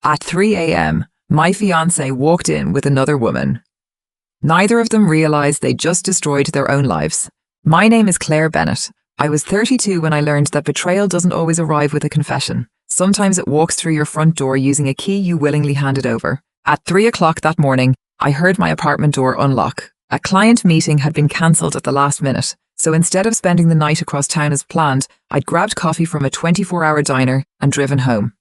At 3 a.m., my fiancé walked in with another woman. Neither of them realized they just destroyed their own lives. My name is Claire Bennett. I was 32 when I learned that betrayal doesn't always arrive with a confession. Sometimes it walks through your front door using a key you willingly handed over. At 3 o'clock that morning, I heard my apartment door unlock. A client meeting had been cancelled at the last minute, so instead of spending the night across town as planned, I'd grabbed coffee from a 24-hour diner and driven home.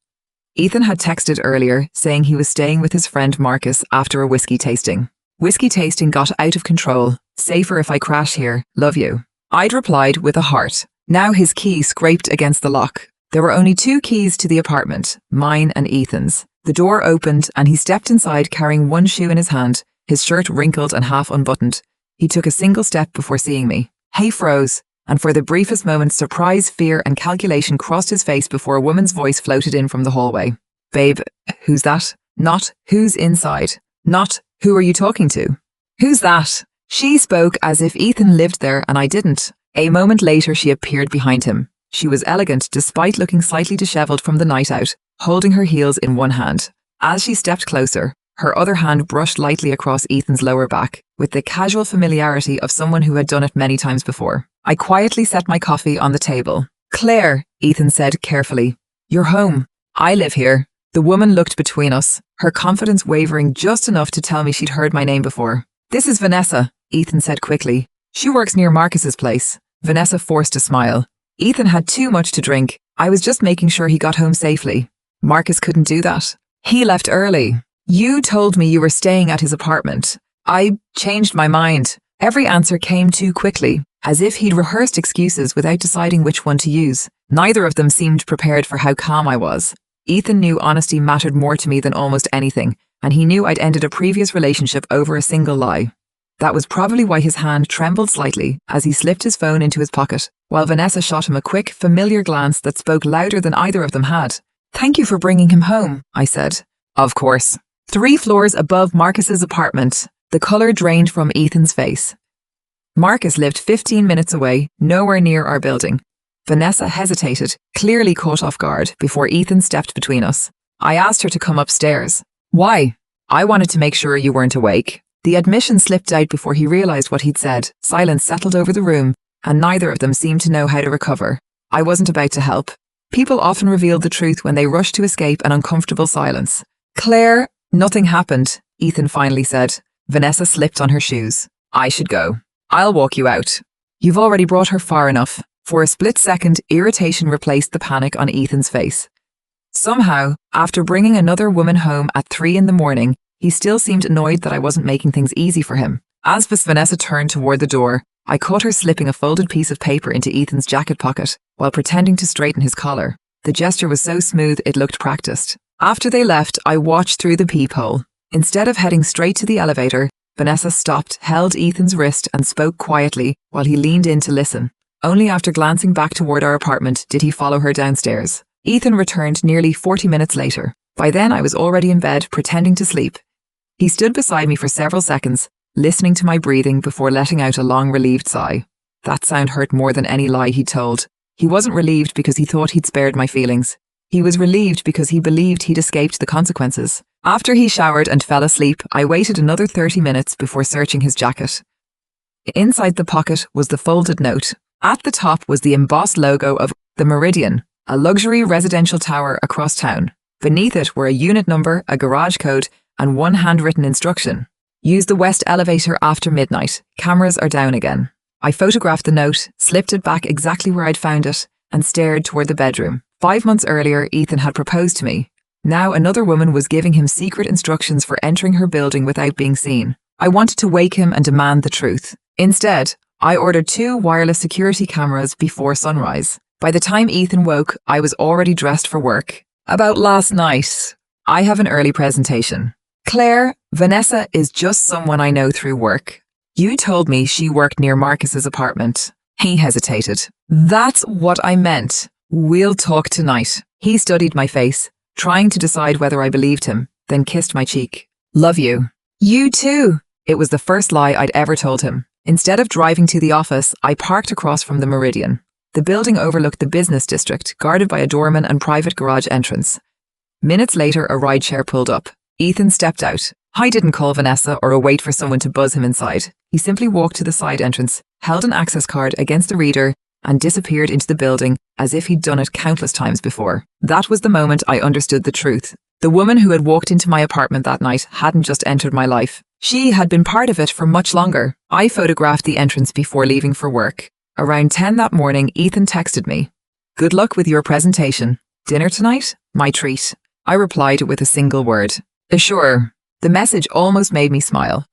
Ethan had texted earlier saying he was staying with his friend Marcus after a whiskey tasting. Whiskey tasting got out of control. Safer if I crash here, love you. I'd replied with a heart. Now his key scraped against the lock. There were only 2 keys to the apartment, mine and Ethan's. The door opened and he stepped inside carrying one shoe in his hand, his shirt wrinkled and half unbuttoned. He took a single step before seeing me. He froze, and for the briefest moment surprise, fear and calculation crossed his face before a woman's voice floated in from the hallway. Babe, who's that? Not, who's inside? Not, who are you talking to? Who's that? She spoke as if Ethan lived there and I didn't. A moment later she appeared behind him. She was elegant despite looking slightly disheveled from the night out, holding her heels in one hand. As she stepped closer, her other hand brushed lightly across Ethan's lower back, with the casual familiarity of someone who had done it many times before. I quietly set my coffee on the table. Claire, Ethan said carefully. You're home. I live here. The woman looked between us, her confidence wavering just enough to tell me she'd heard my name before. This is Vanessa, Ethan said quickly. She works near Marcus's place. Vanessa forced a smile. Ethan had too much to drink. I was just making sure he got home safely. Marcus couldn't do that. He left early. You told me you were staying at his apartment. I changed my mind. Every answer came too quickly, as if he'd rehearsed excuses without deciding which one to use. Neither of them seemed prepared for how calm I was. Ethan knew honesty mattered more to me than almost anything, and he knew I'd ended a previous relationship over a single lie. That was probably why his hand trembled slightly as he slipped his phone into his pocket, while Vanessa shot him a quick, familiar glance that spoke louder than either of them had. Thank you for bringing him home, I said. Of course. 3 floors above Marcus's apartment. The colour drained from Ethan's face. Marcus lived 15 minutes away, nowhere near our building. Vanessa hesitated, clearly caught off guard, before Ethan stepped between us. I asked her to come upstairs. Why? I wanted to make sure you weren't awake. The admission slipped out before he realized what he'd said. Silence settled over the room, and neither of them seemed to know how to recover. I wasn't about to help. People often reveal the truth when they rush to escape an uncomfortable silence. Claire, nothing happened, Ethan finally said. Vanessa slipped on her shoes. I should go. I'll walk you out. You've already brought her far enough. For a split second, irritation replaced the panic on Ethan's face. Somehow, after bringing another woman home at 3 in the morning, he still seemed annoyed that I wasn't making things easy for him. As Vanessa turned toward the door, I caught her slipping a folded piece of paper into Ethan's jacket pocket while pretending to straighten his collar. The gesture was so smooth it looked practiced. After they left, I watched through the peephole. Instead of heading straight to the elevator, Vanessa stopped, held Ethan's wrist and spoke quietly while he leaned in to listen. Only after glancing back toward our apartment did he follow her downstairs. Ethan returned nearly 40 minutes later. By then I was already in bed, pretending to sleep. He stood beside me for several seconds, listening to my breathing before letting out a long, relieved sigh. That sound hurt more than any lie he told. He wasn't relieved because he thought he'd spared my feelings. He was relieved because he believed he'd escaped the consequences. After he showered and fell asleep, I waited another 30 minutes before searching his jacket. Inside the pocket was the folded note. At the top was the embossed logo of the Meridian, a luxury residential tower across town. Beneath it were a unit number, a garage code, and one handwritten instruction. Use the west elevator after midnight. Cameras are down again. I photographed the note, slipped it back exactly where I'd found it, and stared toward the bedroom. 5 months earlier, Ethan had proposed to me. Now another woman was giving him secret instructions for entering her building without being seen. I wanted to wake him and demand the truth. Instead, I ordered 2 wireless security cameras before sunrise. By the time Ethan woke, I was already dressed for work. About last night, I have an early presentation. Claire, Vanessa is just someone I know through work. You told me she worked near Marcus's apartment. He hesitated. That's what I meant. We'll talk tonight. He studied my face, trying to decide whether I believed him, then kissed my cheek. Love you. You too. It was the first lie I'd ever told him. Instead of driving to the office, I parked across from the Meridian. The building overlooked the business district, guarded by a doorman and private garage entrance. Minutes later, a rideshare pulled up. Ethan stepped out. I didn't call Vanessa or wait for someone to buzz him inside. He simply walked to the side entrance, held an access card against the reader, and disappeared into the building as if he'd done it countless times before. That was the moment I understood the truth. The woman who had walked into my apartment that night hadn't just entered my life. She had been part of it for much longer. I photographed the entrance before leaving for work. Around 10 that morning, Ethan texted me. "Good luck with your presentation. Dinner tonight? My treat." I replied with a single word. "Sure." The message almost made me smile.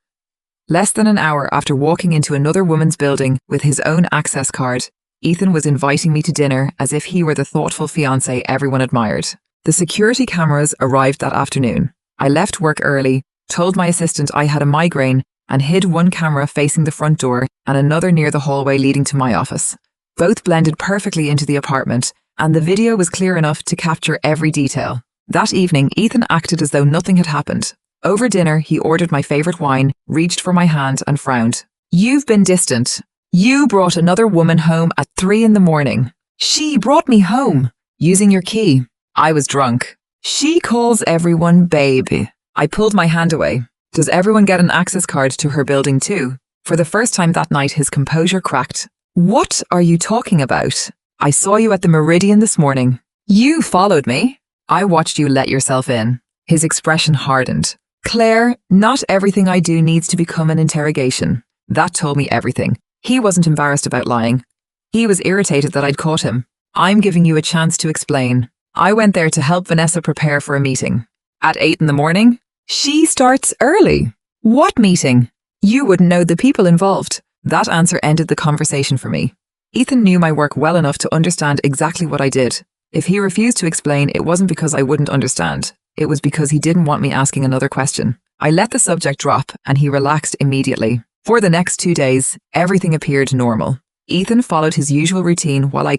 Less than an hour after walking into another woman's building with his own access card, Ethan was inviting me to dinner as if he were the thoughtful fiancé everyone admired. The security cameras arrived that afternoon. I left work early, told my assistant I had a migraine, and hid one camera facing the front door and another near the hallway leading to my office. Both blended perfectly into the apartment, and the video was clear enough to capture every detail. That evening, Ethan acted as though nothing had happened. Over dinner, he ordered my favorite wine, reached for my hand, and frowned. "You've been distant. You brought another woman home at 3 in the morning. She brought me home, using your key. I was drunk. She calls everyone babe." I pulled my hand away. Does everyone get an access card to her building too? For the first time that night, his composure cracked. "What are you talking about? I saw you at the Meridian this morning. You followed me. I watched you let yourself in." His expression hardened. "Claire, not everything I do needs to become an interrogation." That told me everything. He wasn't embarrassed about lying. He was irritated that I'd caught him. "I'm giving you a chance to explain. I went there to help Vanessa prepare for a meeting. At 8 in the morning? She starts early. What meeting? You wouldn't know the people involved." That answer ended the conversation for me. Ethan knew my work well enough to understand exactly what I did. If he refused to explain, it wasn't because I wouldn't understand. It was because he didn't want me asking another question. I let the subject drop, and he relaxed immediately. For the next 2 days, everything appeared normal. Ethan followed his usual routine while I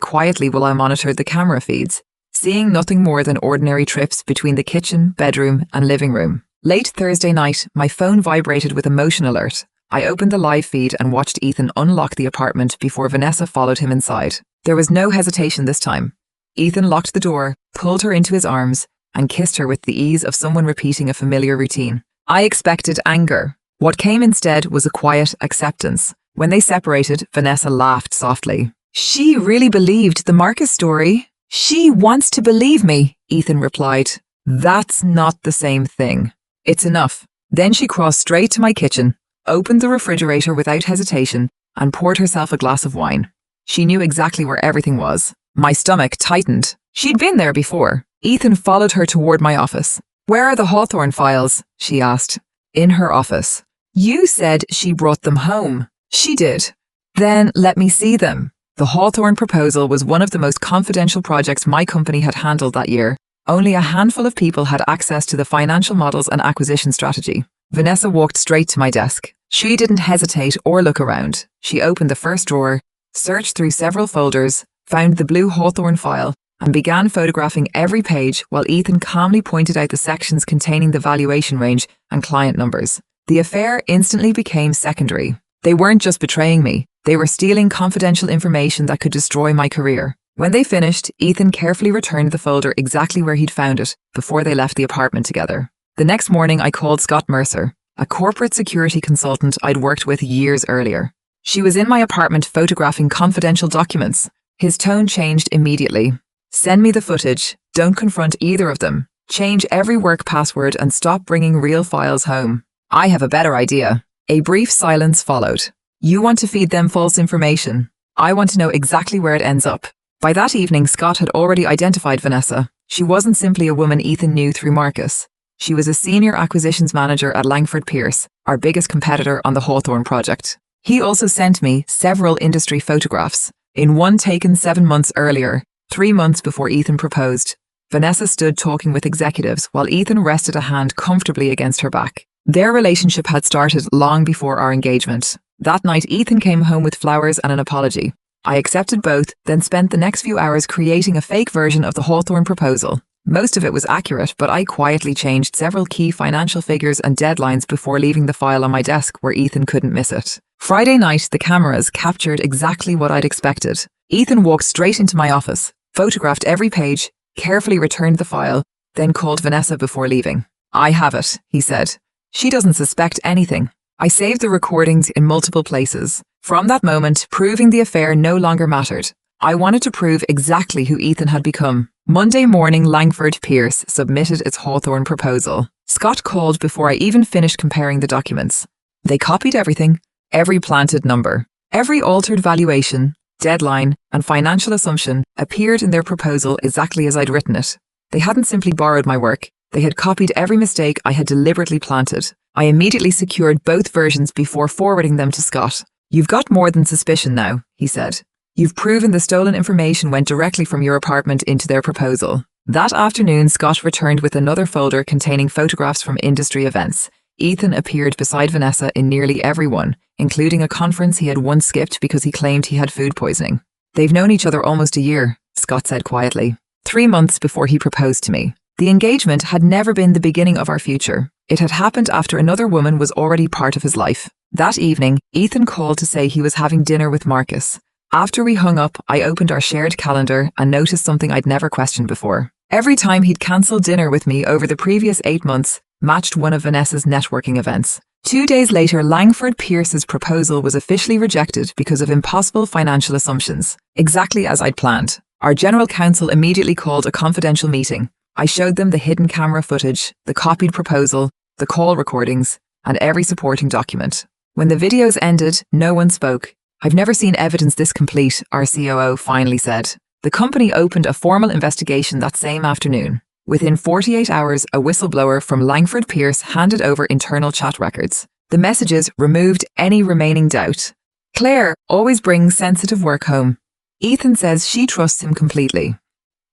monitored the camera feeds, seeing nothing more than ordinary trips between the kitchen, bedroom, and living room. Late Thursday night, my phone vibrated with a motion alert. I opened the live feed and watched Ethan unlock the apartment before Vanessa followed him inside. There was no hesitation this time. Ethan locked the door, pulled her into his arms, and kissed her with the ease of someone repeating a familiar routine. I expected anger. What came instead was a quiet acceptance. When they separated, Vanessa laughed softly. "She really believed the Marcus story. She wants to believe me," Ethan replied. "That's not the same thing. It's enough." Then she crossed straight to my kitchen, opened the refrigerator without hesitation, and poured herself a glass of wine. She knew exactly where everything was. My stomach tightened. She'd been there before. Ethan followed her toward my office. "Where are the Hawthorne files?" she asked. "In her office." "You said she brought them home." "She did." "Then let me see them." The Hawthorne proposal was one of the most confidential projects my company had handled that year. Only a handful of people had access to the financial models and acquisition strategy. Vanessa walked straight to my desk. She didn't hesitate or look around. She opened the first drawer, searched through several folders, found the blue Hawthorne file, and began photographing every page while Ethan calmly pointed out the sections containing the valuation range and client numbers. The affair instantly became secondary. They weren't just betraying me, they were stealing confidential information that could destroy my career. When they finished, Ethan carefully returned the folder exactly where he'd found it before they left the apartment together. The next morning, I called Scott Mercer, a corporate security consultant I'd worked with years earlier. She was in my apartment photographing confidential documents. His tone changed immediately. "Send me the footage. Don't confront either of them. Change every work password and stop bringing real files home." "I have a better idea." A brief silence followed. "You want to feed them false information. I want to know exactly where it ends up." By that evening, Scott had already identified Vanessa. She wasn't simply a woman Ethan knew through Marcus. She was a senior acquisitions manager at Langford Pierce, our biggest competitor on the Hawthorne project. He also sent me several industry photographs. In one taken 7 months earlier, 3 months before Ethan proposed, Vanessa stood talking with executives while Ethan rested a hand comfortably against her back. Their relationship had started long before our engagement. That night, Ethan came home with flowers and an apology. I accepted both, then spent the next few hours creating a fake version of the Hawthorne proposal. Most of it was accurate, but I quietly changed several key financial figures and deadlines before leaving the file on my desk where Ethan couldn't miss it. Friday night, the cameras captured exactly what I'd expected. Ethan walked straight into my office, photographed every page, carefully returned the file, then called Vanessa before leaving. "I have it," he said. "She doesn't suspect anything." I saved the recordings in multiple places. From that moment, proving the affair no longer mattered. I wanted to prove exactly who Ethan had become. Monday morning, Langford Pierce submitted its Hawthorne proposal. Scott called before I even finished comparing the documents. They copied everything, every planted number, every altered valuation, deadline, and financial assumption appeared in their proposal exactly as I'd written it. They hadn't simply borrowed my work. They had copied every mistake I had deliberately planted. I immediately secured both versions before forwarding them to Scott. "You've got more than suspicion now," he said. "You've proven the stolen information went directly from your apartment into their proposal." That afternoon, Scott returned with another folder containing photographs from industry events. Ethan appeared beside Vanessa in nearly every one, including a conference he had once skipped because he claimed he had food poisoning. "They've known each other almost a year," Scott said quietly. 3 months before he proposed to me. The engagement had never been the beginning of our future. It had happened after another woman was already part of his life. That evening, Ethan called to say he was having dinner with Marcus. After we hung up, I opened our shared calendar and noticed something I'd never questioned before. Every time he'd cancelled dinner with me over the previous 8 months, matched one of Vanessa's networking events. 2 days later, Langford Pierce's proposal was officially rejected because of impossible financial assumptions. Exactly as I'd planned. Our general counsel immediately called a confidential meeting. I showed them the hidden camera footage, the copied proposal, the call recordings, and every supporting document. When the videos ended, no one spoke. "I've never seen evidence this complete," our COO finally said. The company opened a formal investigation that same afternoon. Within 48 hours, a whistleblower from Langford Pierce handed over internal chat records. The messages removed any remaining doubt. "Claire always brings sensitive work home. Ethan says she trusts him completely.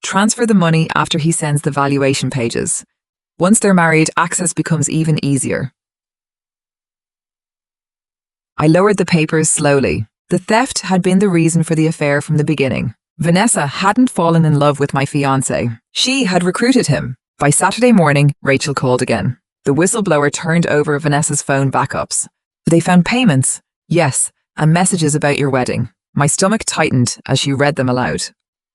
Transfer the money after he sends the valuation pages. Once they're married, access becomes even easier." I lowered the papers slowly. The theft had been the reason for the affair from the beginning. Vanessa hadn't fallen in love with my fiancé. She had recruited him. By Saturday morning, Rachel called again. The whistleblower turned over Vanessa's phone backups. "They found payments." "Yes, and messages about your wedding." My stomach tightened as she read them aloud.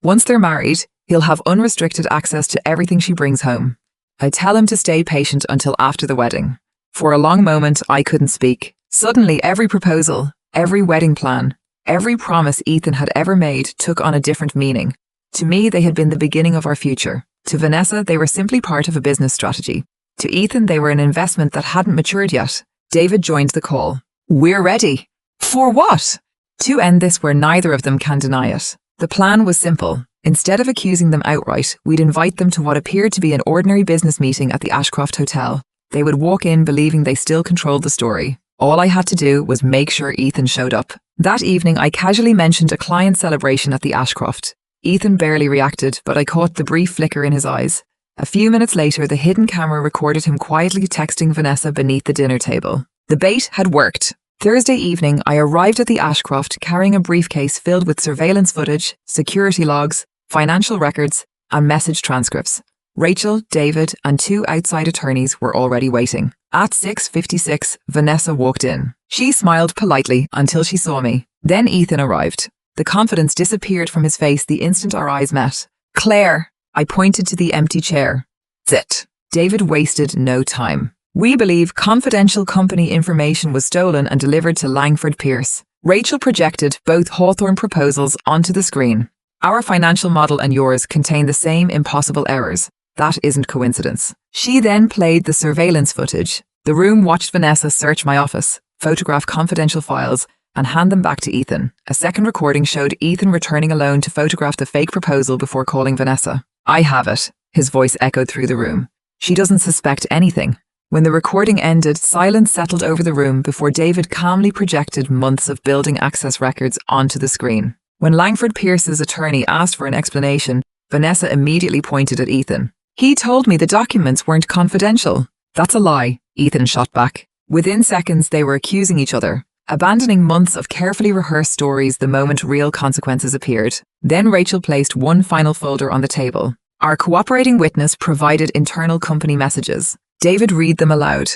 "Once they're married, he'll have unrestricted access to everything she brings home. I tell him to stay patient until after the wedding." For a long moment, I couldn't speak. Suddenly, every proposal, every wedding plan, every promise Ethan had ever made took on a different meaning. To me, they had been the beginning of our future. To Vanessa, they were simply part of a business strategy. To Ethan, they were an investment that hadn't matured yet. David joined the call. "We're ready." "For what?" "To end this where neither of them can deny it." The plan was simple. Instead of accusing them outright, we'd invite them to what appeared to be an ordinary business meeting at the Ashcroft Hotel. They would walk in believing they still controlled the story. All I had to do was make sure Ethan showed up. That evening, I casually mentioned a client celebration at the Ashcroft. Ethan barely reacted, but I caught the brief flicker in his eyes. A few minutes later, the hidden camera recorded him quietly texting Vanessa beneath the dinner table. The bait had worked. Thursday evening, I arrived at the Ashcroft carrying a briefcase filled with surveillance footage, security logs, financial records, and message transcripts. Rachel, David, and 2 outside attorneys were already waiting. At 6:56, Vanessa walked in. She smiled politely until she saw me. Then Ethan arrived. The confidence disappeared from his face the instant our eyes met. "Claire," I pointed to the empty chair. "Sit." David wasted no time. "We believe confidential company information was stolen and delivered to Langford Pierce." Rachel projected both Hawthorne proposals onto the screen. "Our financial model and yours contain the same impossible errors. That isn't coincidence." She then played the surveillance footage. The room watched Vanessa search my office, photograph confidential files, and hand them back to Ethan. A second recording showed Ethan returning alone to photograph the fake proposal before calling Vanessa. "I have it," his voice echoed through the room. "She doesn't suspect anything." When the recording ended, silence settled over the room before David calmly projected months of building access records onto the screen. When Langford Pierce's attorney asked for an explanation, Vanessa immediately pointed at Ethan. "He told me the documents weren't confidential." "That's a lie," Ethan shot back. Within seconds, they were accusing each other, abandoning months of carefully rehearsed stories the moment real consequences appeared. Then Rachel placed one final folder on the table. Our cooperating witness provided internal company messages. David read them aloud.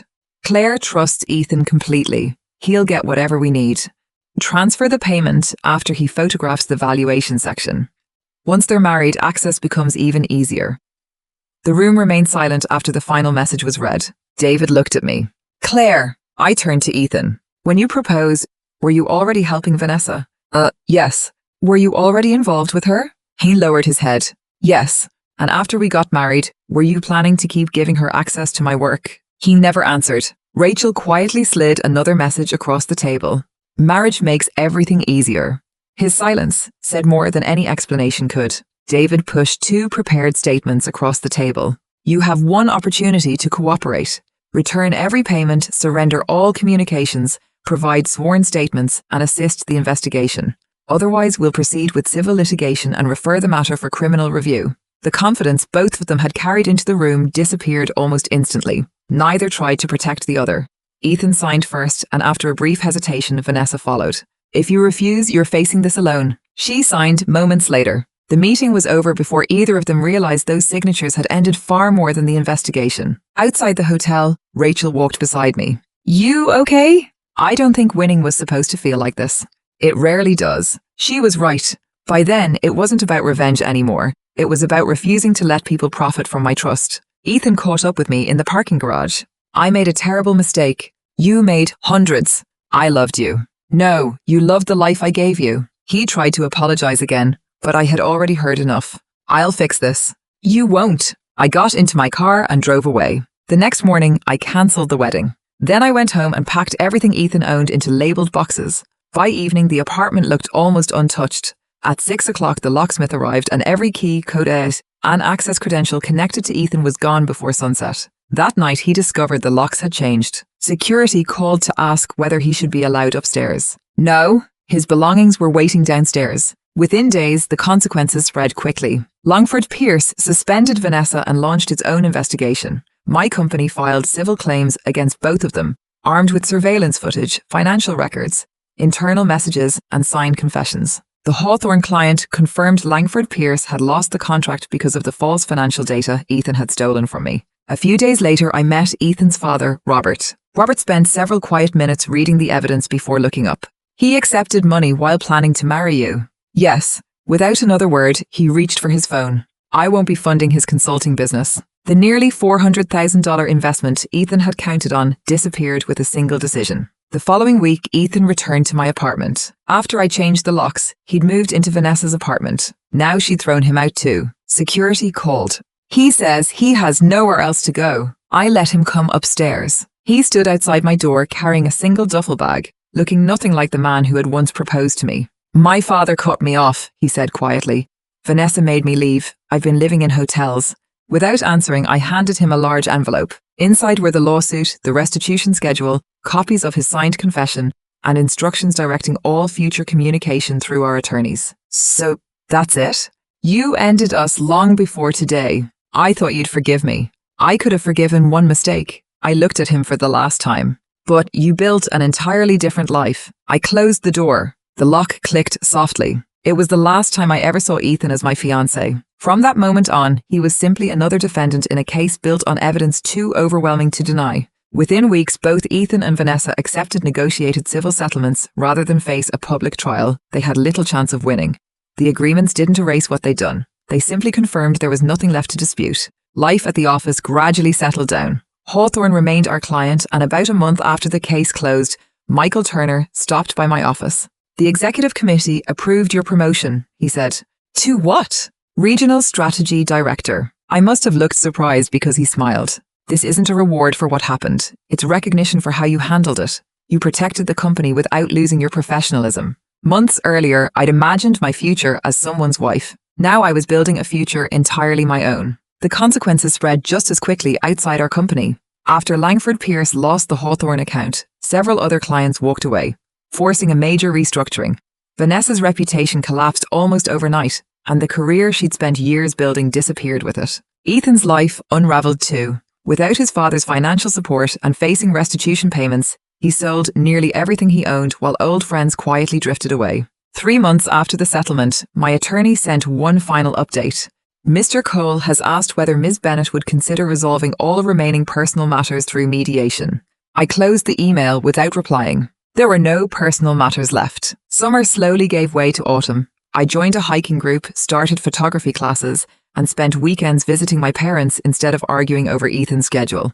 "Claire trusts Ethan completely. He'll get whatever we need. Transfer the payment after he photographs the valuation section. Once they're married, access becomes even easier." The room remained silent after the final message was read. David looked at me. Claire, I turned to Ethan. When you proposed, were you already helping Vanessa? Yes. Were you already involved with her? He lowered his head. Yes. And after we got married, were you planning to keep giving her access to my work? He never answered. Rachel quietly slid another message across the table. Marriage makes everything easier. His silence said more than any explanation could. David pushed 2 prepared statements across the table. You have one opportunity to cooperate. Return every payment, surrender all communications, provide sworn statements, and assist the investigation. Otherwise, we'll proceed with civil litigation and refer the matter for criminal review. The confidence both of them had carried into the room disappeared almost instantly. Neither tried to protect the other. Ethan signed first, and after a brief hesitation, Vanessa followed. If you refuse, you're facing this alone. She signed moments later. The meeting was over before either of them realized those signatures had ended far more than the investigation. Outside the hotel, Rachel walked beside me. You okay? I don't think winning was supposed to feel like this. It rarely does. She was right. By then, it wasn't about revenge anymore. It was about refusing to let people profit from my trust. Ethan caught up with me in the parking garage. I made a terrible mistake. You made hundreds. I loved you. No, you loved the life I gave you. He tried to apologize again, but I had already heard enough. I'll fix this. You won't. I got into my car and drove away. The next morning, I cancelled the wedding. Then I went home and packed everything Ethan owned into labeled boxes. By evening, the apartment looked almost untouched. At 6 o'clock, the locksmith arrived and every key, code, and access credential connected to Ethan was gone before sunset. That night, he discovered the locks had changed. Security called to ask whether he should be allowed upstairs. No, his belongings were waiting downstairs. Within days, the consequences spread quickly. Longford Pierce suspended Vanessa and launched its own investigation. My company filed civil claims against both of them, armed with surveillance footage, financial records, internal messages, and signed confessions. The Hawthorne client confirmed Langford Pierce had lost the contract because of the false financial data Ethan had stolen from me. A few days later, I met Ethan's father, Robert. Robert spent several quiet minutes reading the evidence before looking up. He accepted money while planning to marry you. Yes. Without another word, he reached for his phone. I won't be funding his consulting business. The nearly $400,000 investment Ethan had counted on disappeared with a single decision. The following week, Ethan returned to my apartment. After I changed the locks, he'd moved into Vanessa's apartment. Now she'd thrown him out too. Security called. He says he has nowhere else to go. I let him come upstairs. He stood outside my door carrying a single duffel bag, looking nothing like the man who had once proposed to me. My father cut me off, he said quietly. Vanessa made me leave. I've been living in hotels. Without answering, I handed him a large envelope. Inside were the lawsuit, the restitution schedule, copies of his signed confession, and instructions directing all future communication through our attorneys. So, that's it? You ended us long before today. I thought you'd forgive me. I could have forgiven one mistake. I looked at him for the last time. But you built an entirely different life. I closed the door. The lock clicked softly. It was the last time I ever saw Ethan as my fiancé. From that moment on, he was simply another defendant in a case built on evidence too overwhelming to deny. Within weeks, both Ethan and Vanessa accepted negotiated civil settlements rather than face a public trial. They had little chance of winning. The agreements didn't erase what they'd done. They simply confirmed there was nothing left to dispute. Life at the office gradually settled down. Hawthorne remained our client, and about a month after the case closed, Michael Turner stopped by my office. The executive committee approved your promotion, he said. To what? Regional Strategy Director. I must have looked surprised because he smiled. This isn't a reward for what happened. It's recognition for how you handled it. You protected the company without losing your professionalism. Months earlier, I'd imagined my future as someone's wife. Now I was building a future entirely my own. The consequences spread just as quickly outside our company. After Langford Pierce lost the Hawthorne account, several other clients walked away, forcing a major restructuring. Vanessa's reputation collapsed almost overnight, and the career she'd spent years building disappeared with it. Ethan's life unraveled too. Without his father's financial support and facing restitution payments, he sold nearly everything he owned while old friends quietly drifted away. 3 months after the settlement, my attorney sent one final update. Mr. Cole has asked whether Ms. Bennett would consider resolving all remaining personal matters through mediation. I closed the email without replying. There were no personal matters left. Summer slowly gave way to autumn. I joined a hiking group, started photography classes, and spent weekends visiting my parents instead of arguing over Ethan's schedule.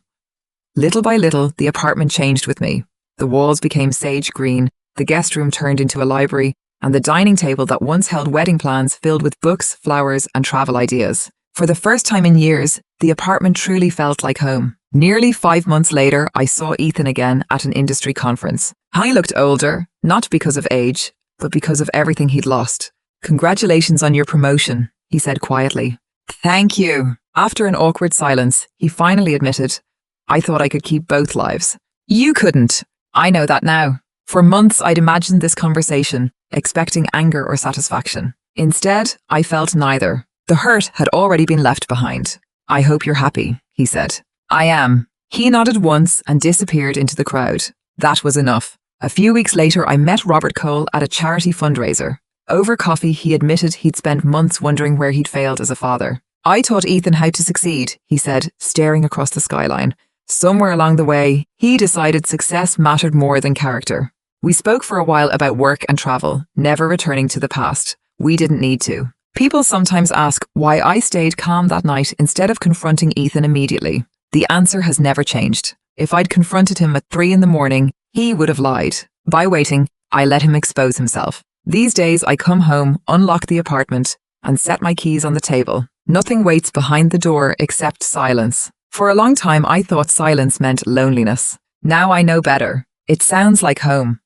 Little by little, the apartment changed with me. The walls became sage green, the guest room turned into a library, and the dining table that once held wedding plans filled with books, flowers, and travel ideas. For the first time in years, the apartment truly felt like home. Nearly 5 months later, I saw Ethan again at an industry conference. He looked older, not because of age, but because of everything he'd lost. "Congratulations on your promotion," he said quietly. "Thank you." After an awkward silence, he finally admitted, "I thought I could keep both lives." "You couldn't. I know that now." For months, I'd imagined this conversation, expecting anger or satisfaction. Instead, I felt neither. The hurt had already been left behind. "I hope you're happy," he said. "I am." He nodded once and disappeared into the crowd. That was enough. A few weeks later, I met Robert Cole at a charity fundraiser. Over coffee, he admitted he'd spent months wondering where he'd failed as a father. "I taught Ethan how to succeed," he said, staring across the skyline. Somewhere along the way, he decided success mattered more than character. We spoke for a while about work and travel, never returning to the past. We didn't need to. People sometimes ask why I stayed calm that night instead of confronting Ethan immediately. The answer has never changed. If I'd confronted him at 3 in the morning, he would have lied. By waiting, I let him expose himself. These days, I come home, unlock the apartment, and set my keys on the table. Nothing waits behind the door except silence. For a long time, I thought silence meant loneliness. Now I know better. It sounds like home.